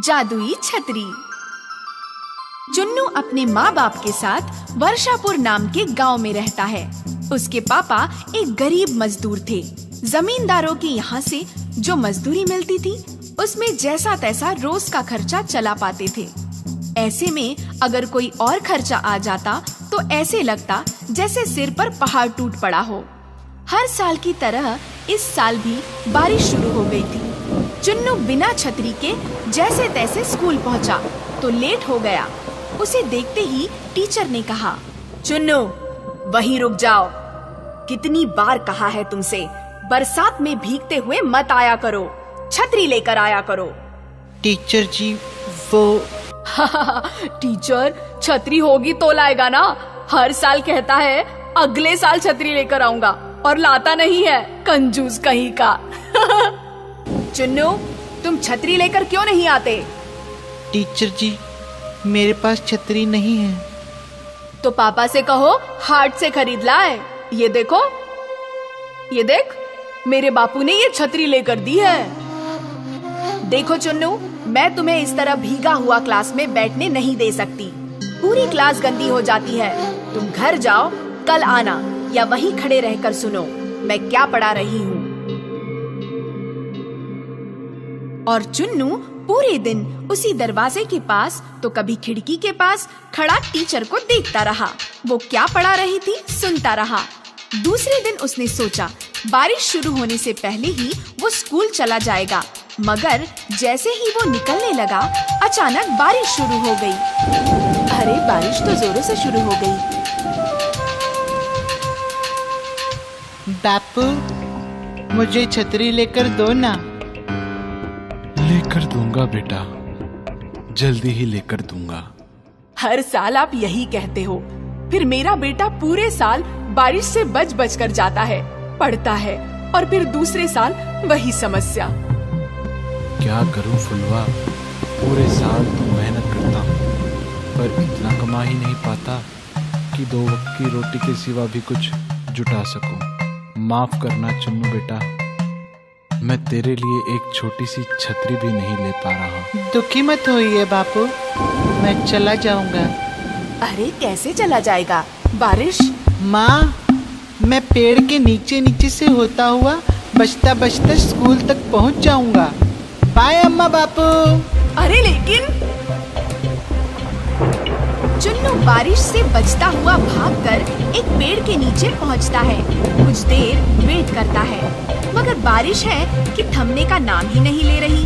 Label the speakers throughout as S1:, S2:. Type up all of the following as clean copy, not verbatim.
S1: जादुई छतरी। चुन्नू अपने माँ बाप के साथ वर्षापुर नाम के गांव में रहता है। उसके पापा एक गरीब मजदूर थे। जमींदारों के यहाँ से जो मजदूरी मिलती थी उसमें जैसा तैसा रोज का खर्चा चला पाते थे। ऐसे में अगर कोई और खर्चा आ जाता तो ऐसे लगता जैसे सिर पर पहाड़ टूट पड़ा हो। हर साल की तरह इस साल भी बारिश शुरू हो गई थी। चुन्नू बिना छतरी के जैसे तैसे स्कूल पहुंचा तो लेट हो गया। उसे देखते ही टीचर ने कहा, चुन्नू वहीं रुक जाओ। कितनी बार कहा है तुमसे, बरसात में भीगते हुए मत आया करो, छतरी लेकर आया करो।
S2: टीचर जी वो
S1: टीचर छतरी होगी तो लाएगा ना। हर साल कहता है अगले साल छतरी लेकर आऊंगा और लाता नहीं है, कंजूस कहीं का। चुन्नू तुम छतरी लेकर क्यों नहीं आते?
S2: टीचर जी मेरे पास छतरी नहीं है।
S1: तो पापा से कहो हाट से खरीद लाए। ये देखो, ये देख, मेरे बापू ने ये छतरी लेकर दी है। देखो चुन्नू, मैं तुम्हें इस तरह भीगा हुआ क्लास में बैठने नहीं दे सकती। पूरी क्लास गंदी हो जाती है। तुम घर जाओ, कल आना या वहीं खड़े रहकर सुनो मैं क्या पढ़ा रही हूँ। और चुन्नू पूरे दिन उसी दरवाजे के पास तो कभी खिड़की के पास खड़ा टीचर को देखता रहा। वो क्या पढ़ा रही थी सुनता रहा। दूसरे दिन उसने सोचा बारिश शुरू होने से पहले ही वो स्कूल चला जाएगा, मगर जैसे ही वो निकलने लगा अचानक बारिश शुरू हो गई। अरे बारिश तो जोरों से शुरू हो गई।
S2: बापू मुझे छतरी लेकर दो ना।
S3: लेकर दूंगा बेटा, जल्दी ही लेकर दूंगा।
S1: हर साल आप यही कहते हो, फिर मेरा बेटा पूरे साल बारिश से बच बच कर जाता है, पढ़ता है और फिर दूसरे साल वही समस्या।
S3: क्या करूं फुलवा, पूरे साल तो मेहनत करता हूँ पर इतना कमा ही नहीं पाता कि 2 वक्त की रोटी के सिवा भी कुछ जुटा सकूं। माफ करना चुन्नू बेटा, मैं तेरे लिए एक छोटी सी छतरी भी नहीं ले पा रहा।
S2: दुखी मत होइए बापू, मैं चला जाऊंगा।
S1: अरे कैसे चला जाएगा, बारिश।
S2: माँ मैं पेड़ के नीचे नीचे से होता हुआ बचता बचता स्कूल तक पहुंच जाऊंगा। बाय अम्मा बापू।
S1: अरे लेकिन चुन्नू बारिश से बचता हुआ भागकर एक पेड़ के नीचे पहुंचता है। कुछ देर वेट करता है मगर बारिश है कि थमने का नाम ही नहीं ले रही।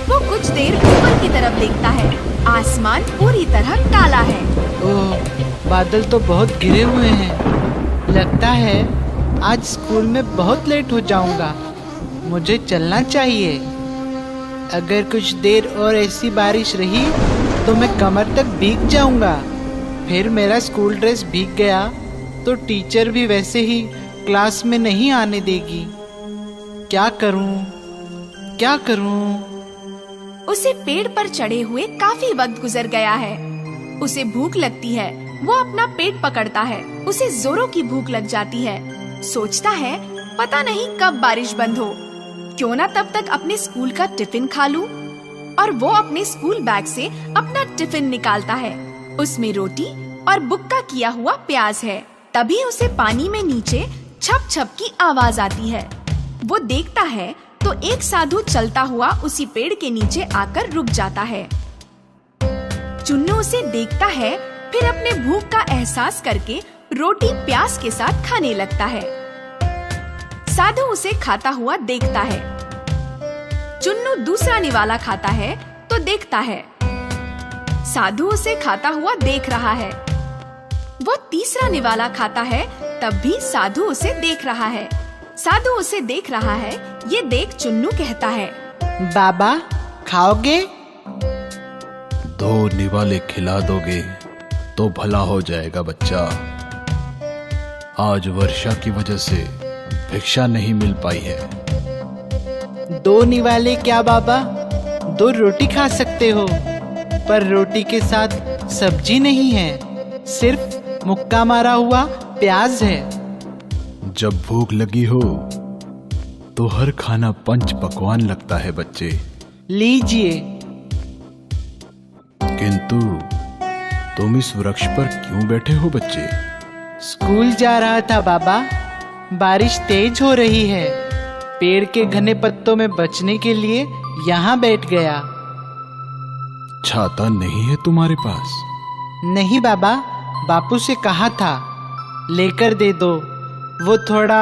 S1: वो कुछ देर ऊपर की तरफ देखता है। आसमान पूरी तरह काला है।
S2: ओह बादल तो बहुत गिरे हुए हैं। लगता है आज स्कूल में बहुत लेट हो जाऊंगा। मुझे चलना चाहिए। अगर कुछ देर और ऐसी बारिश रही तो मैं कमर तक भीग जाऊंगा। फिर मेरा स्कूल ड्रेस भीग गया तो टीचर भी वैसे ही क्लास में नहीं आने देगी। क्या करूं, क्या करूं?
S1: उसे पेड़ पर चढ़े हुए काफी वक्त गुजर गया है। उसे भूख लगती है। वो अपना पेट पकड़ता है। उसे जोरों की भूख लग जाती है। सोचता है पता नहीं कब बारिश बंद हो, क्यों ना तब तक अपने स्कूल का टिफिन खा लूं। और वो अपने स्कूल बैग से अपना टिफिन निकालता है। उसमें रोटी और बुक्का किया हुआ प्याज है। तभी उसे पानी में नीचे छप छप की आवाज आती है। वो देखता है तो एक साधु चलता हुआ उसी पेड़ के नीचे आकर रुक जाता है। चुन्नू उसे देखता है, फिर अपने भूख का एहसास करके रोटी प्याज के साथ खाने लगता है। साधु उसे खाता हुआ देखता है। चुन्नू दूसरा निवाला खाता है तो देखता है साधु उसे खाता हुआ देख रहा है। वो तीसरा निवाला खाता है तब भी साधु उसे देख रहा है। साधु उसे देख रहा है, ये देख चुन्नू कहता है,
S2: बाबा खाओगे?
S3: 2 निवाले खिला दोगे तो भला हो जाएगा बच्चा। आज वर्षा की वजह से भिक्षा नहीं मिल पाई है।
S2: 2 निवाले क्या बाबा, 2 रोटी खा सकते हो, पर रोटी के साथ सब्जी नहीं है, सिर्फ मुक्का मारा हुआ प्याज है।
S3: जब भूख लगी हो तो हर खाना पंच पकवान लगता है बच्चे।
S2: लीजिए।
S3: किंतु तुम इस वृक्ष पर क्यों बैठे हो बच्चे?
S2: स्कूल जा रहा था बाबा। बारिश तेज हो रही है। पेड़ के घने पत्तों में बचने के लिए यहाँ बैठ गया।
S3: छाता नहीं है तुम्हारे पास?
S2: नहीं बाबा, बापू से कहा था लेकर दे दो, वो थोड़ा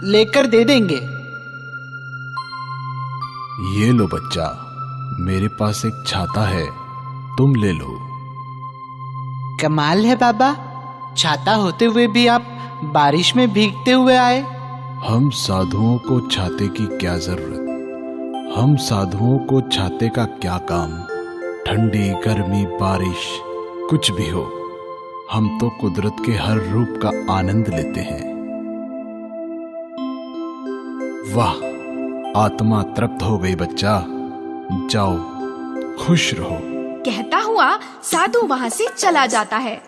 S2: लेकर दे देंगे।
S3: ये लो बच्चा, मेरे पास एक छाता है, तुम ले लो।
S2: कमाल है बाबा, छाता होते हुए भी आप बारिश में भीगते हुए आए।
S3: हम साधुओं को छाते की क्या जरूरत? हम साधुओं को छाते का क्या काम? ठंडी, गर्मी, बारिश, कुछ भी हो, हम तो कुदरत के हर रूप का आनंद लेते हैं। वाह, आत्मा तृप्त हो गई बच्चा, जाओ खुश रहो।
S1: कहता हुआ साधु वहाँ से चला जाता है।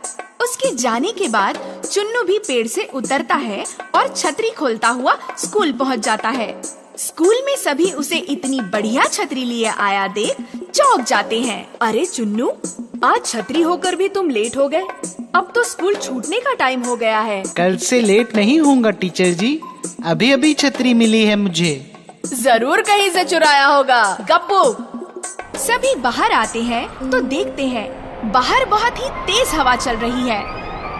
S1: उसके जाने के बाद चुन्नू भी पेड़ से उतरता है और छतरी खोलता हुआ स्कूल पहुँच जाता है। स्कूल में सभी उसे इतनी बढ़िया छतरी लिए आया देख चौंक जाते हैं। अरे चुन्नू, आज छतरी होकर भी तुम लेट हो गए। अब तो स्कूल छूटने का टाइम हो गया है।
S2: कल से लेट नहीं होऊंगा टीचर जी, अभी अभी छतरी मिली है मुझे।
S1: जरूर कहीं से चुराया होगा गप्पू। सभी बाहर आते हैं तो देखते हैं बाहर बहुत ही तेज हवा चल रही है,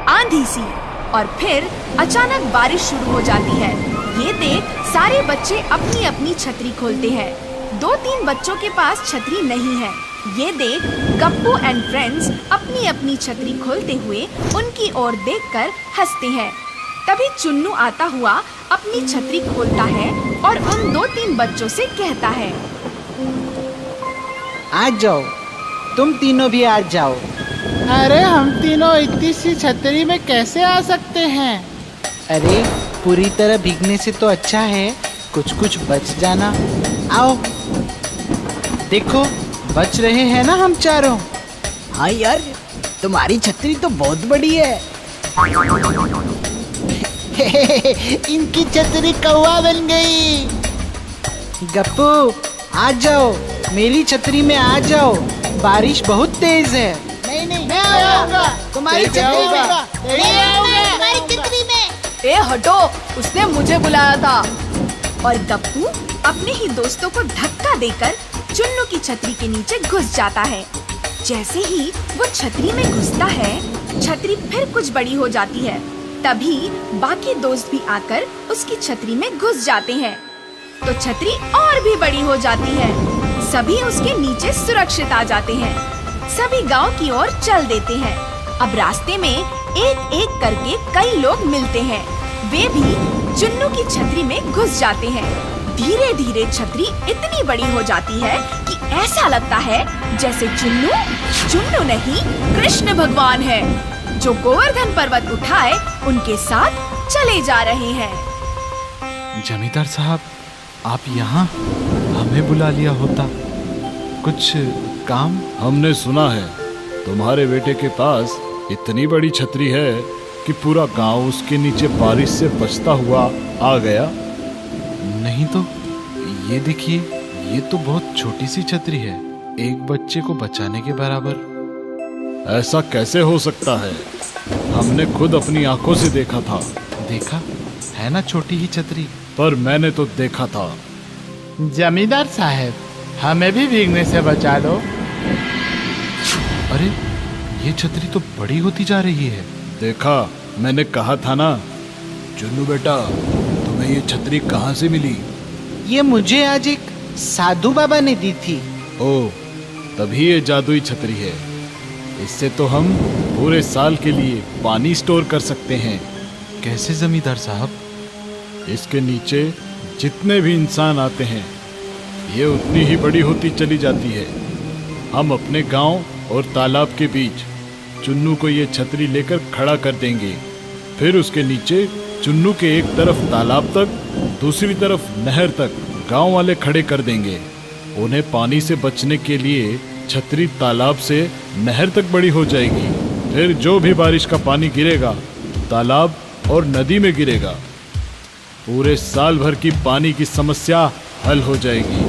S1: आंधी सी, और फिर अचानक बारिश शुरू हो जाती है। ये देख सारे बच्चे अपनी अपनी छतरी खोलते हैं। 2-3 बच्चों के पास छतरी नहीं है। ये देख गप्पू एंड फ्रेंड्स अपनी अपनी छतरी खोलते हुए उनकी ओर देखकर हंसते हैं। तभी चुन्नू आता हुआ अपनी छतरी खोलता है और उन 2-3 बच्चों से कहता है,
S2: आ जाओ, तुम तीनों भी आ जाओ।
S4: अरे हम तीनों इतनी सी छतरी में कैसे आ सकते हैं?
S2: अरे पूरी तरह भीगने से तो अच्छा है कुछ कुछ बच जाना। आओ, देखो बच रहे हैं ना हम चारों।
S5: हाँ यार, तुम्हारी छतरी तो बहुत बड़ी है।
S4: इनकी छतरी कौवा बन गई।
S2: गप्पू आ जाओ, मेरी छतरी में आ जाओ, बारिश बहुत तेज है।
S4: नहीं, मैं आऊंगा तुम्हारी छतरी में।
S5: तुम्हारी छतरी में।
S1: ए हटो, उसने मुझे बुलाया था। और गप्पू अपने ही दोस्तों को धक्का देकर चुन्नू की छतरी के नीचे घुस जाता है। जैसे ही वो छतरी में घुसता है, छतरी फिर कुछ बड़ी हो जाती है। तभी बाकी दोस्त भी आकर उसकी छतरी में घुस जाते हैं, तो छतरी और भी बड़ी हो जाती है। सभी उसके नीचे सुरक्षित आ जाते हैं। सभी गांव की ओर चल देते हैं। अब रास्ते में एक एक करके कई लोग मिलते हैं। वे भी चुन्नू की छतरी में घुस जाते हैं। धीरे धीरे छतरी इतनी बड़ी हो जाती है कि ऐसा लगता है जैसे चुन्नू नहीं, कृष्ण भगवान है, जो गोवर्धन पर्वत उठाए उनके साथ चले जा रहे हैं।
S3: जमींदार साहब, आप यहाँ? हमें बुला लिया होता, कुछ काम? हमने सुना है तुम्हारे बेटे के पास इतनी बड़ी छतरी है कि पूरा गांव उसके नीचे बारिश से बचता हुआ आ गया। नहीं तो ये देखिए, ये तो बहुत छोटी सी छतरी है, एक बच्चे को बचाने के बराबर। ऐसा कैसे हो सकता है? हमने खुद अपनी आंखों से देखा था। देखा है ना छोटी ही छतरी, पर मैंने तो देखा था।
S4: जमींदार साहब, हमें भी भीगने से बचा लो।
S3: अरे ये छतरी तो बड़ी होती जा रही है। देखा, मैंने कहा था ना। चुन्नू बेटा, तुम्हें ये छतरी कहाँ से मिली?
S2: ये मुझे आज एक साधु बाबा ने दी थी।
S3: ओह, तभी ये जादुई छतरी है। इससे तो हम पूरे साल के लिए पानी स्टोर कर सकते हैं। कैसे जमींदार साहब? इसके नीचे जितने भी इंसान आते हैं, ये उतनी ही बड़ी होती चली जाती है। हम अपने गांव और तालाब के बीच चुन्नू को ये छतरी लेकर खड़ा कर देंगे। फिर उसके नीचे चुन्नू के एक तरफ तालाब तक, दूसरी तरफ नहर तक गांव वाले खड़े कर देंगे। उन्हें पानी से बचने के लिए छतरी तालाब से नहर तक बड़ी हो जाएगी। फिर जो भी बारिश का पानी गिरेगा, तालाब और नदी में गिरेगा। पूरे साल भर की पानी की समस्या हल हो जाएगी।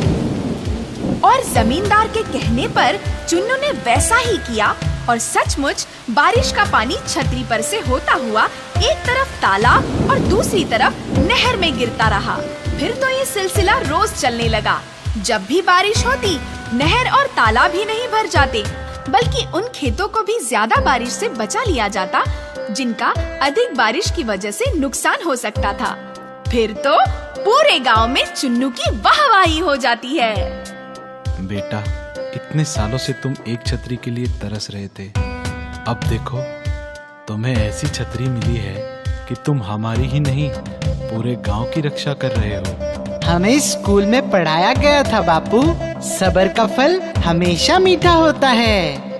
S1: और और जमींदार के कहने पर चुन्नू ने वैसा ही किया और सचमुच बारिश का पानी छतरी पर से होता हुआ एक तरफ तालाब और दूसरी तरफ नहर में गिरता रहा। फिर तो ये सिलसिला रोज चलने लगा। जब भी बारिश होती, नहर और तालाब ही नहीं भर जाते, बल्कि उन खेतों को भी ज्यादा बारिश से बचा लिया जाता जिनका अधिक बारिश की वजह से नुकसान हो सकता था। फिर तो पूरे गांव में चुन्नू की वाहवाही हो जाती है।
S3: बेटा, इतने सालों से तुम एक छतरी के लिए तरस रहे थे। अब देखो, तुम्हें ऐसी छतरी मिली है कि तुम हमारी ही नहीं, पूरे गांव की रक्षा कर रहे हो।
S2: हमें स्कूल में पढ़ाया गया था बापू, सब्र का फल हमेशा मीठा होता है।